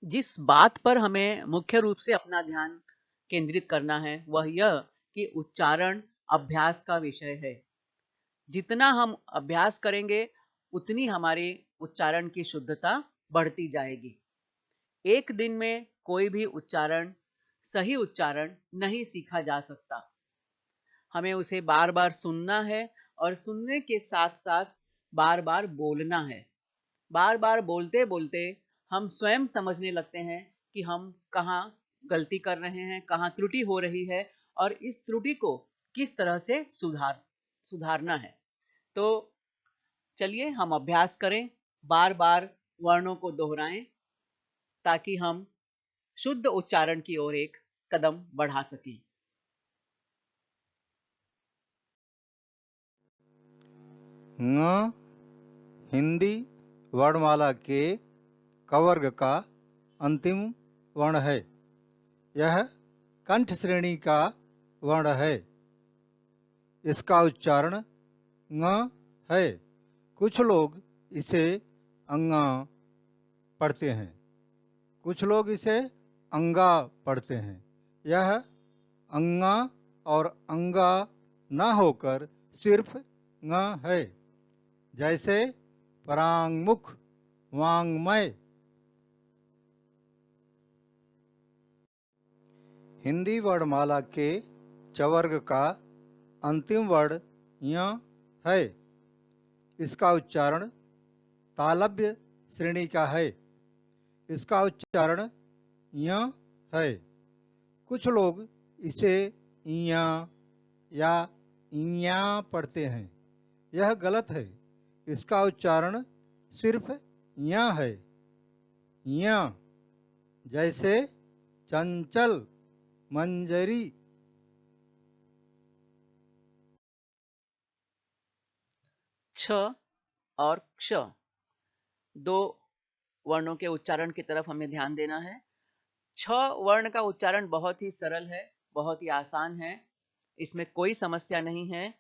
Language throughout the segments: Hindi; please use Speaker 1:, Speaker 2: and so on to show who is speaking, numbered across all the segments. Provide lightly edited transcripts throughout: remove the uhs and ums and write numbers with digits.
Speaker 1: जिस बात पर हमें मुख्य रूप से अपना ध्यान केंद्रित करना है वह यह कि उच्चारण अभ्यास का विषय है। जितना हम अभ्यास करेंगे उतनी हमारी उच्चारण की शुद्धता बढ़ती जाएगी। एक दिन में कोई भी उच्चारण सही उच्चारण नहीं सीखा जा सकता। हमें उसे बार बार सुनना है और सुनने के साथ साथ बार बार बोलना है। बार बार बोलते बोलते हम स्वयं समझने लगते हैं कि हम कहाँ गलती कर रहे हैं, कहाँ त्रुटि हो रही है और इस त्रुटि को किस तरह से सुधारना है। तो चलिए हम अभ्यास करें, बार बार वर्णों को दोहराएं ताकि हम शुद्ध उच्चारण की ओर एक कदम बढ़ा सकें।
Speaker 2: ङ हिंदी वर्णमाला के कवर्ग का अंतिम वर्ण है। यह कंठ श्रेणी का वर्ण है। इसका उच्चारण ङ है। कुछ लोग इसे अंगा पढ़ते हैं, कुछ लोग इसे अंगा पढ़ते हैं। यह अंगा और अंगा न होकर सिर्फ ङ है, जैसे परांगमुख, वांग्मय। हिंदी वर्णमाला के चवर्ग का अंतिम वर्ण य है। इसका उच्चारण तालव्य श्रेणी का है। इसका उच्चारण य है। कुछ लोग इसे इया या इया पढ़ते हैं। यह गलत है। इसका उच्चारण सिर्फ य है। य, जैसे चंचल, मंजरी।
Speaker 1: छ और क्ष दो वर्णों के उच्चारण की तरफ हमें ध्यान देना है। छ वर्ण का उच्चारण बहुत ही सरल है, बहुत ही आसान है, इसमें कोई समस्या नहीं है।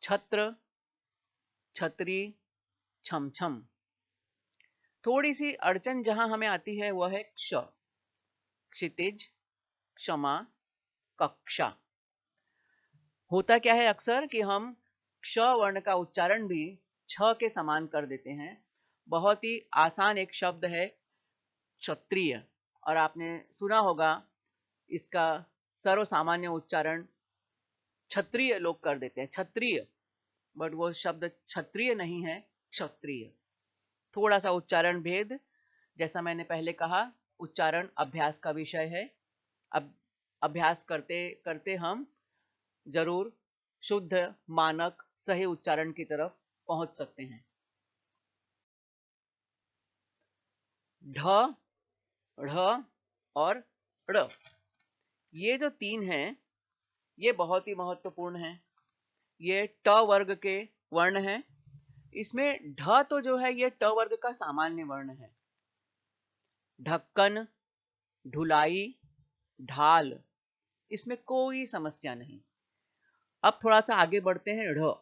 Speaker 1: छत्र, छतरी, छम छम। थोड़ी सी अड़चन जहां हमें आती है वह है क्ष, क्षितिज, क्षमा, कक्षा। होता क्या है अक्सर कि हम क्ष वर्ण का उच्चारण भी छ के समान कर देते हैं। बहुत ही आसान एक शब्द है क्षत्रिय, और आपने सुना होगा इसका सर्वसामान्य उच्चारण क्षत्रिय लोग कर देते हैं, क्षत्रिय, बट वो शब्द क्षत्रिय नहीं है, क्षत्रिय। थोड़ा सा उच्चारण भेद, जैसा मैंने पहले कहा, उच्चारण अभ्यास का विषय है। अब अभ्यास करते करते हम जरूर शुद्ध, मानक, सही उच्चारण की तरफ पहुंच सकते हैं। ढ, ढ़ और ड़, ये जो तीन हैं ये बहुत ही महत्वपूर्ण हैं। ये ट वर्ग के वर्ण हैं। इसमें ढ तो जो है ये ट वर्ग का सामान्य वर्ण है। ढक्कन, ढुलाई, ढाल, इसमें कोई समस्या नहीं। अब थोड़ा सा आगे बढ़ते हैं। ढ़,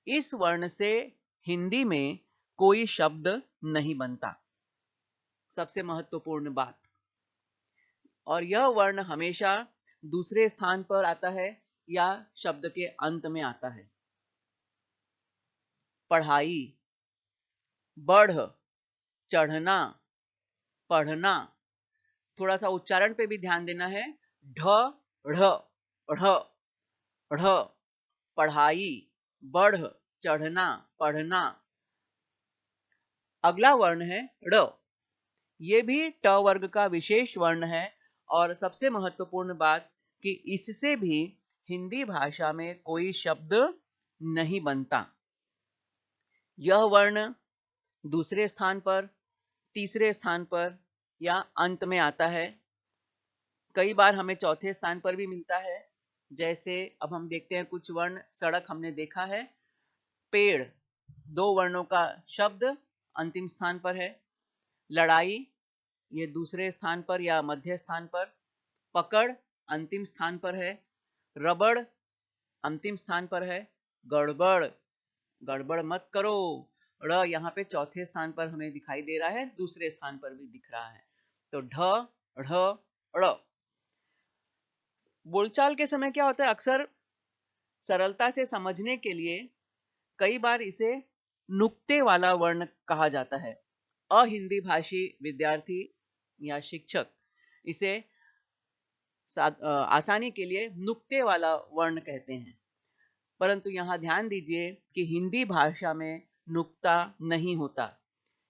Speaker 1: इस वर्ण से हिंदी में कोई शब्द नहीं बनता, सबसे महत्वपूर्ण बात। और यह वर्ण हमेशा दूसरे स्थान पर आता है या शब्द के अंत में आता है। पढ़ाई, बढ़, चढ़ना, पढ़ना। थोड़ा सा उच्चारण पे भी ध्यान देना है। ढ, ढ़, ढ़, ढ़, पढ़ाई, बढ़, चढ़ना, पढ़ना। अगला वर्ण है ड़। ये भी ट वर्ग का विशेष वर्ण है और सबसे महत्वपूर्ण बात कि इससे भी हिंदी भाषा में कोई शब्द नहीं बनता। यह वर्ण दूसरे स्थान पर, तीसरे स्थान पर या अंत में आता है। कई बार हमें चौथे स्थान पर भी मिलता है। जैसे अब हम देखते हैं कुछ वर्ण, सड़क हमने देखा है। पेड़, दो वर्णों का शब्द, अंतिम स्थान पर है। लड़ाई, ये दूसरे स्थान पर या मध्य स्थान पर। पकड़, अंतिम स्थान पर है। रबड़, अंतिम स्थान पर है। गड़बड़, गड़बड़ मत करो, ड़ यहाँ पे चौथे स्थान पर हमें दिखाई दे रहा है, दूसरे स्थान पर भी दिख रहा है। तो ढ, ढ़, ड़। बोलचाल के समय क्या होता है, अक्सर सरलता से समझने के लिए कई बार इसे नुक्ते वाला वर्ण कहा जाता है। अहिंदी भाषी विद्यार्थी या शिक्षक इसे आसानी के लिए नुक्ते वाला वर्ण कहते हैं, परंतु यहाँ ध्यान दीजिए कि हिंदी भाषा में नुक्ता नहीं होता।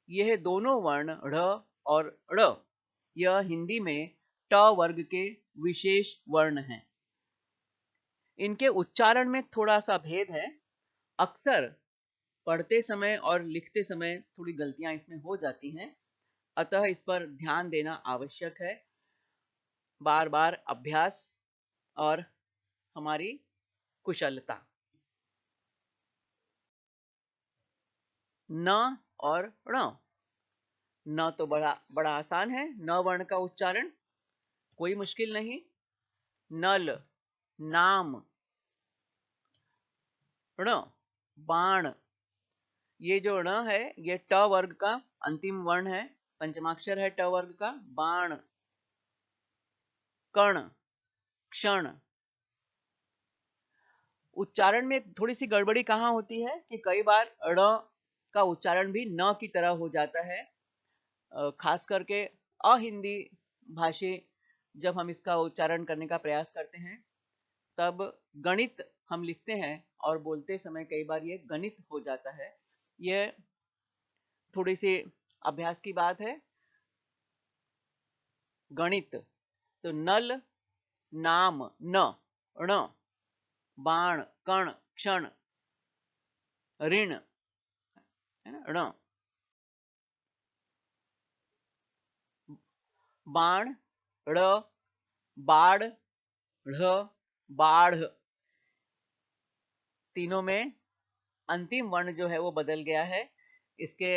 Speaker 1: यह दोनों वर्ण ढ़ और ड़ यह हिंदी में ट वर्ग के विशेष वर्ण हैं। इनके उच्चारण में थोड़ा सा भेद है। अक्सर पढ़ते समय और लिखते समय थोड़ी गलतियां इसमें हो जाती हैं, अतः इस पर ध्यान देना आवश्यक है। बार बार अभ्यास और हमारी कुशलता। न और ण। न तो बड़ा आसान है, न वर्ण का उच्चारण कोई मुश्किल नहीं। नल, नाम। ण, बाण। ये जो ण है ये ट वर्ग का अंतिम वर्ण है, पंचमाक्षर है ट वर्ग का। बाण, कण, क्षण। उच्चारण में थोड़ी सी गड़बड़ी कहाँ होती है कि कई बार ण का उच्चारण भी न की तरह हो जाता है। खास करके अहिंदी भाषी जब हम इसका उच्चारण करने का प्रयास करते हैं तब गणित हम लिखते हैं और बोलते समय कई बार ये गणित हो जाता है। ये थोड़ी सी अभ्यास की बात है। गणित तो नल, नाम न, ण, बाण, कण, क्षण, ऋण, है ना, ण। बाण, ड़, बाढ़, ढ़, बाढ़। तीनों में अंतिम वर्ण जो है वो बदल गया है। इसके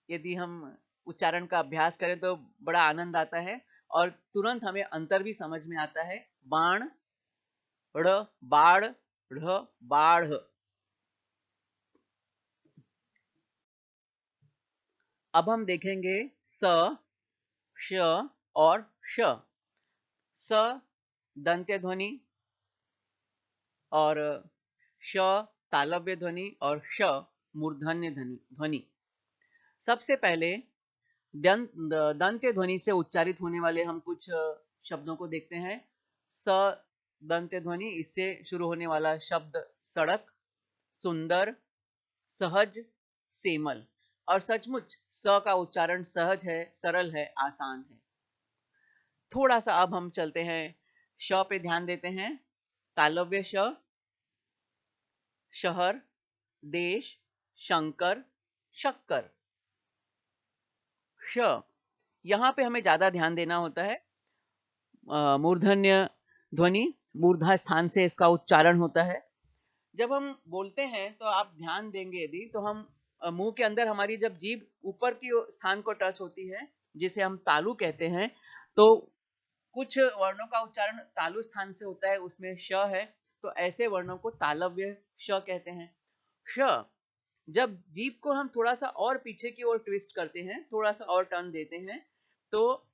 Speaker 1: यदि हम उच्चारण का अभ्यास करें तो बड़ा आनंद आता है और तुरंत हमें अंतर भी समझ में आता है। बाण, ड़, बाढ़, ढ़, बाढ़। अब हम देखेंगे स, श और श। स दंत्य ध्वनि और श तालव्य ध्वनि और श मूर्धन्य ध्वनि। सबसे पहले दंत्य ध्वनि से उच्चारित होने वाले हम कुछ शब्दों को देखते हैं। स दंत्य ध्वनि, इससे शुरू होने वाला शब्द सड़क, सुंदर, सहज, सेमल। और सचमुच स का उच्चारण सहज है, सरल है, आसान है। थोड़ा सा अब हम चलते हैं श पे ध्यान देते हैं। तालव्य श, शहर, देश, शंकर, शक्कर। श यहाँ पे हमें ज्यादा ध्यान देना होता है। मूर्धन्य ध्वनि, मूर्धा स्थान से इसका उच्चारण होता है। जब हम बोलते हैं तो आप ध्यान देंगे यदि तो हम मुंह के अंदर हमारी जब जीभ ऊपर की स्थान को टच होती है जिसे हम तालु कहते हैं, तो कुछ वर्णों का उच्चारण तालु स्थान से होता है, उसमें श है, तो ऐसे वर्णों को तालव्य श कहते हैं। श जब जीभ को हम थोड़ा सा और पीछे की ओर ट्विस्ट करते हैं, थोड़ा सा और टर्न देते हैं, तो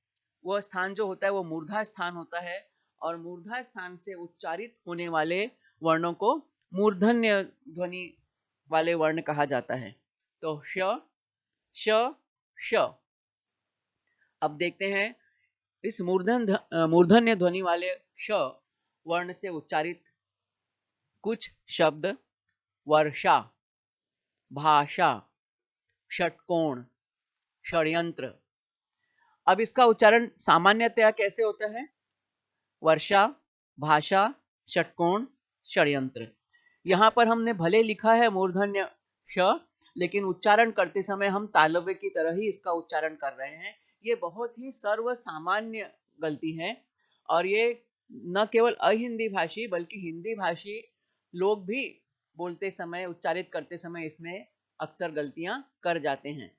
Speaker 1: वह स्थान जो होता है वो मूर्धा स्थान होता है और मूर्धा स्थान से उच्चारित होने वाले वर्णों को मूर्धन्य ध्वनि वाले वर्ण कहा जाता है। तो श, श, श। अब देखते हैं इस मूर्धन्य ध्वनि वाले श वर्ण से उच्चारित कुछ शब्द। वर्षा, भाषा, षटकोण, षड्यंत्र। अब इसका उच्चारण सामान्यतया कैसे होता है? वर्षा, भाषा, षटकोण, षड्यंत्र। यहां पर हमने भले लिखा है मूर्धन्य श, लेकिन उच्चारण करते समय हम तालव्य की तरह ही इसका उच्चारण कर रहे हैं। ये बहुत ही सर्व सामान्य गलती है और ये न केवल अहिंदी भाषी बल्कि हिंदी भाषी लोग भी बोलते समय, उच्चारित करते समय इसमें अक्सर गलतियां कर जाते हैं।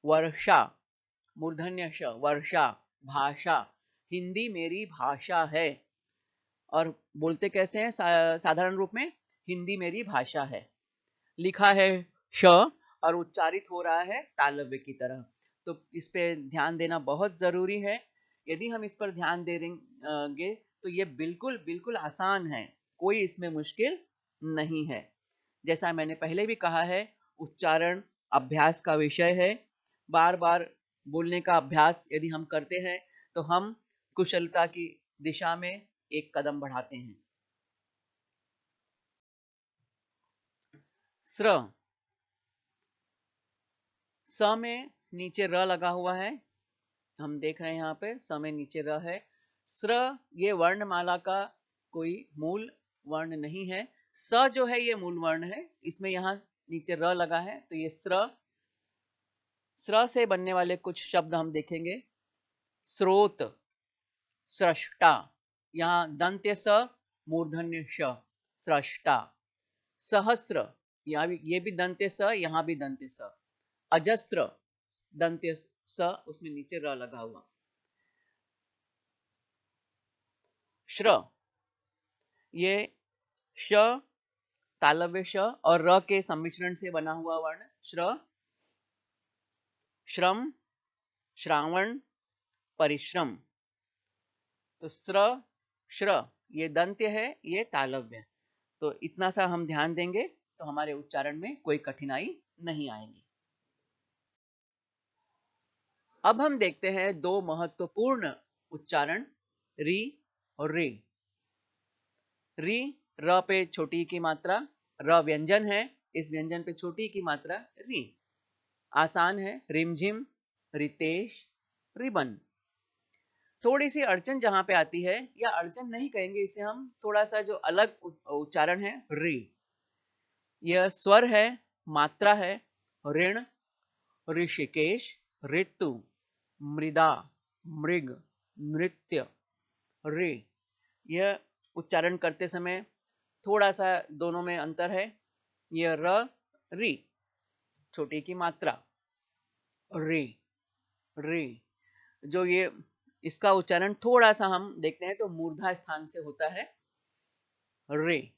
Speaker 1: वर्षा, मूर्धन्य श, वर्षा। भाषा, हिंदी मेरी भाषा है। और बोलते कैसे हैं साधारण रूप में? हिंदी मेरी भाषा है। लिखा है श और उच्चारित हो रहा है तालव्य की तरह। तो इस पे ध्यान देना बहुत ज़रूरी है। यदि हम इस पर ध्यान दे देंगे तो ये बिल्कुल, बिल्कुल आसान है, कोई इसमें मुश्किल नहीं है। जैसा मैंने पहले भी कहा है, उच्चारण अभ्यास का विषय है। बार-बार बोलने का अभ्यास यदि हम करते हैं, तो हम कुशलता की दिशा में एक कदम बढ़ाते हैं। स्र, स में नीचे र लगा हुआ है। हम देख रहे हैं यहाँ पे स में नीचे र है। स्र ये वर्णमाला का कोई मूल वर्ण नहीं है। स जो है ये मूल वर्ण है। इसमें यहाँ नीचे र लगा है, तो ये स्र से बनने वाले कुछ शब्द हम देखेंगे। स्रोत, स्रष्टा, यहाँ दंत्य स, मूर्धन्य श, स्रष्टा। सहस्त्र, ये भी दंत्य स, यहाँ भी दंत्य स। अजस्त्र, दंत्य स, उसमें नीचे र लगा हुआ। श्र, ये श, तालव्य श और र के सम्मिश्रण से बना हुआ वर्ण श्र। श्रम, श्रावण, परिश्रम। तो स्र, श्र ये दंत्य है, ये तालव्य। तो इतना सा हम ध्यान देंगे तो हमारे उच्चारण में कोई कठिनाई नहीं आएगी। अब हम देखते हैं दो महत्वपूर्ण उच्चारण री और रे। री, र पे छोटी की मात्रा, र व्यंजन है, इस व्यंजन पे छोटी की मात्रा री। आसान है, रिमझिम, रितेश, रिबन। थोड़ी सी अड़चन जहां पे आती है, या अड़चन नहीं कहेंगे इसे हम, थोड़ा सा जो अलग उच्चारण है री। यह स्वर है, मात्रा है। ऋण, ऋषिकेश, ऋतु, मृदा, मृग, नृत्य, रे। यह उच्चारण करते समय थोड़ा सा दोनों में अंतर है। यह र, री, छोटी की मात्रा, रे, रे। जो ये इसका उच्चारण थोड़ा सा हम देखते हैं तो मूर्धा स्थान से होता है रे।